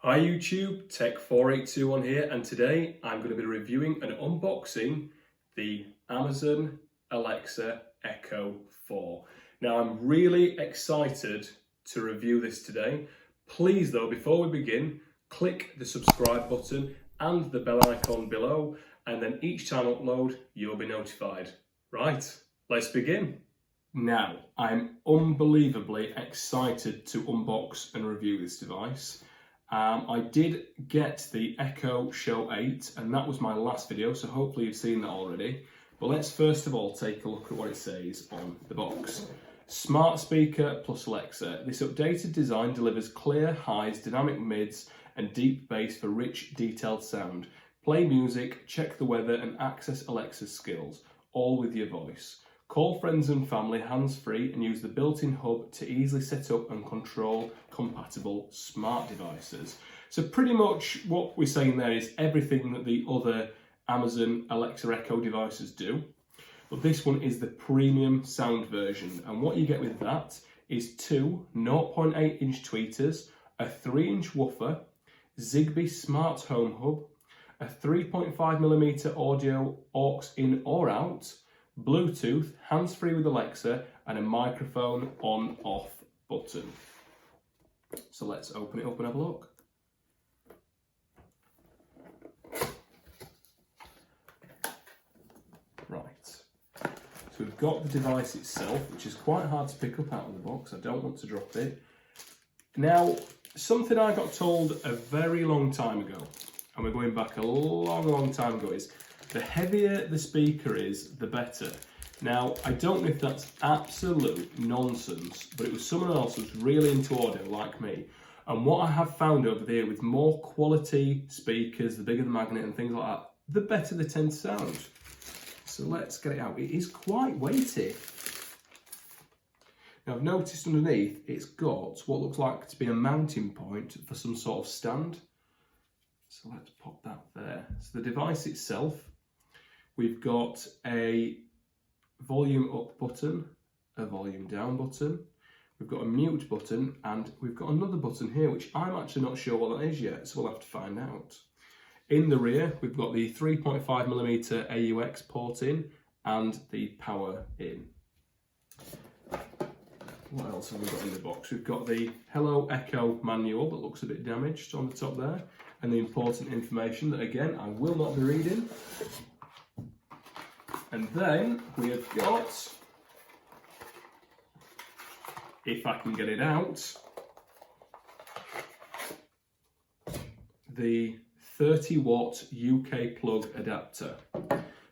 Hi YouTube, Tech482 here, and today I'm going to be reviewing and unboxing the Amazon Alexa Echo 4. Now I'm really excited to review this today. Please though, before we begin, click the subscribe button and the bell icon below, and then each time I upload you'll be notified. Right, let's begin. Now, I'm unbelievably excited to unbox and review this device. I did get the Echo Show 8 and that was my last video, so hopefully you've seen that already. But let's first of all take a look at what it says on the box. Smart speaker plus Alexa. This updated design delivers clear highs, dynamic mids and deep bass for rich, detailed sound. Play music, check the weather and access Alexa's skills, all with your voice. Call friends and family hands-free and use the built-in hub to easily set up and control compatible smart devices. So pretty much what we're saying there is everything that the other Amazon Alexa Echo devices do. But this one is the premium sound version. And what you get with that is two 0.8-inch tweeters, a 3-inch woofer, Zigbee Smart Home Hub, a 3.5mm audio aux in or out, Bluetooth, hands-free with Alexa, and a microphone on-off button. So let's open it up and have a look. Right, so we've got the device itself, which is quite hard to pick up out of the box. I don't want to drop it. Now, something I got told a very long time ago, and we're going back a long time ago, is the heavier the speaker is, the better. Now, I don't know if that's absolute nonsense, but it was someone else who's really into audio like me. And what I have found over there with more quality speakers, the bigger the magnet and things like that, the better they tend to sound. So let's get it out. It is quite weighty. Now, I've noticed underneath it's got what looks like to be a mounting point for some sort of stand. So let's pop that there. So the device itself, we've got a volume up button, a volume down button, we've got a mute button, and we've got another button here, which I'm actually not sure what that is yet, so we'll have to find out. In the rear, we've got the 3.5mm AUX port in and the power in. What else have we got in the box? We've got the Hello Echo manual that looks a bit damaged on the top there, and the important information that, again, I will not be reading. And then we have got, if I can get it out, the 30-watt UK plug adapter.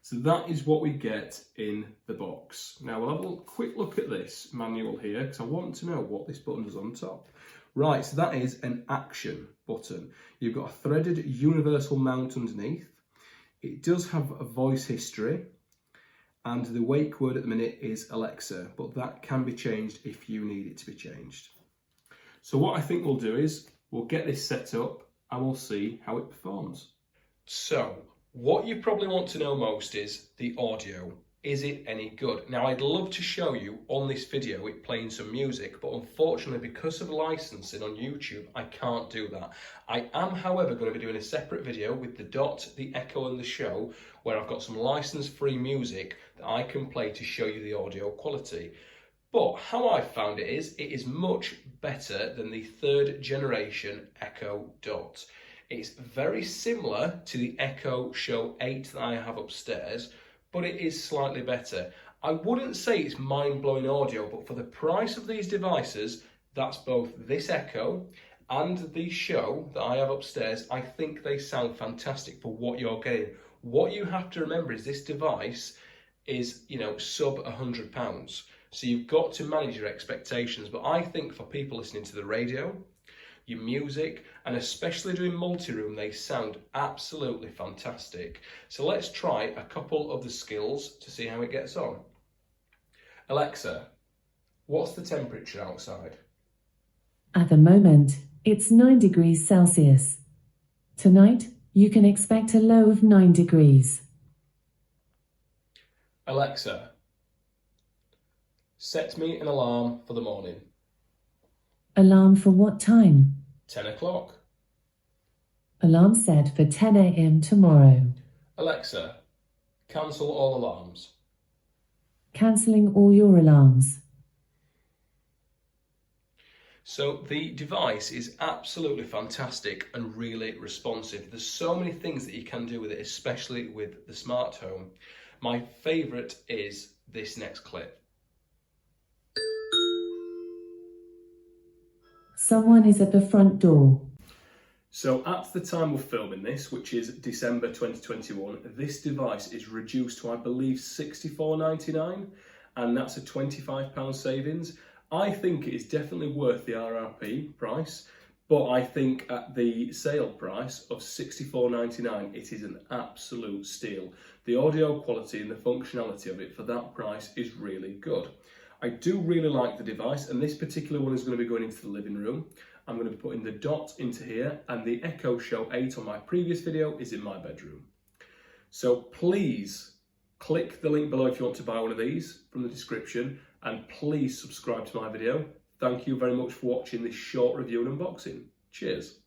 So that is what we get in the box. Now we'll have a quick look at this manual here because I want to know what this button does on top. Right, so that is an action button. You've got a threaded universal mount underneath. It does have a voice history, and the wake word at the minute is Alexa, but that can be changed if you need it to be changed. So what I think we'll do is we'll get this set up and we'll see how it performs. So what you probably want to know most is the audio. Is it any good? Now, I'd love to show you on this video it playing some music, but unfortunately because of licensing on YouTube, I can't do that. I am, however, going to be doing a separate video with the Dot, the Echo and the Show, where I've got some license-free music that I can play to show you the audio quality. But how I found it is much better than the third generation Echo Dot. It's very similar to the Echo Show 8 that I have upstairs, but it is slightly better. I wouldn't say it's mind-blowing audio, but for the price of these devices, that's both this Echo and the Show that I have upstairs, I think they sound fantastic for what you're getting. What you have to remember is this device is, sub £100. So you've got to manage your expectations. But I think for people listening to the radio, your music, and especially doing multi-room, they sound absolutely fantastic. So let's try a couple of the skills to see how it gets on. Alexa, what's the temperature outside? At the moment, it's 9 degrees Celsius. Tonight, you can expect a low of 9 degrees. Alexa, set me an alarm for the morning. Alarm for what time? 10 o'clock. Alarm set for 10 a.m. tomorrow. Alexa, cancel all alarms. Cancelling all your alarms. So the device is absolutely fantastic and really responsive. There's so many things that you can do with it, especially with the smart home. My favourite is this next clip. Someone is at the front door. So at the time of filming this, which is December 2021, this device is reduced to, I believe, $64.99, and that's a £25 savings. I think it is definitely worth the RRP price, but I think at the sale price of $64.99, it is an absolute steal. The audio quality and the functionality of it for that price is really good. I do really like the device, and this particular one is going to be going into the living room. I'm going to be putting the Dot into here, and the Echo Show 8 on my previous video is in my bedroom. So please click the link below if you want to buy one of these from the description, and please subscribe to my video. Thank you very much for watching this short review and unboxing. Cheers.